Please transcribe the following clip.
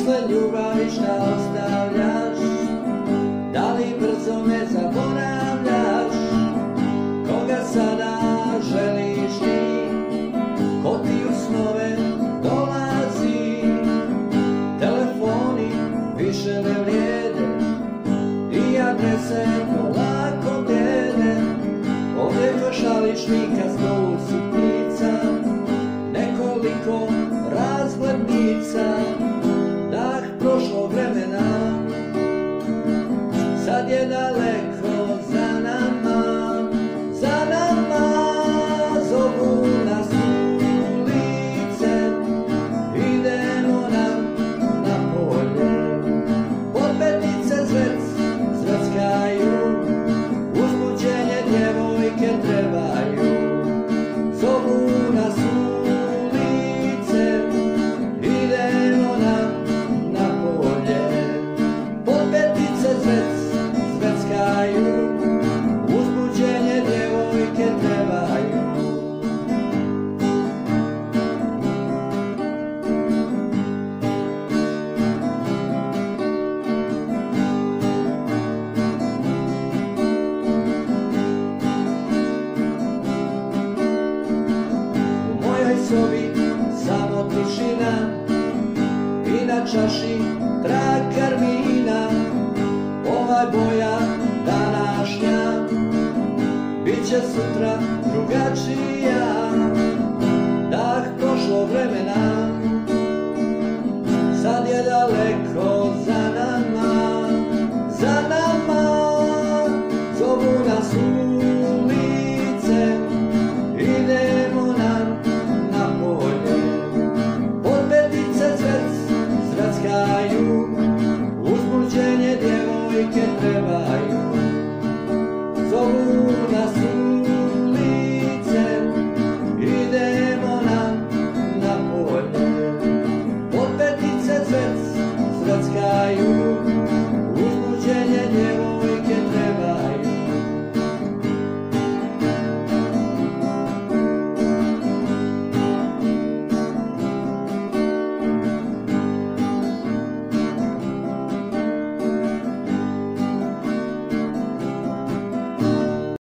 Posle ljubavi šta ostavljaš? Da li brzo me zaboravljaš? Koga sada želiš ti? Ko ti u snove dolazi? Telefoni više ne vrijede i adrese polako bljede. Ovdje šališ mi kad zbog sitnica, nekoliko razglednica, dah prošlog vremena, sad je daleko za nama, zovu nas ulice, idemo na polje, popetice zveckaju, uzbuđenje djevojke trebaju, zovu nas ulice, idemo na polje, popetice zveckaju, uzbuđenje djevojke trebaju. U mojoj sobi samo tišina i na čaši trag karmina. Ova boja današnja biće sutra drugačija.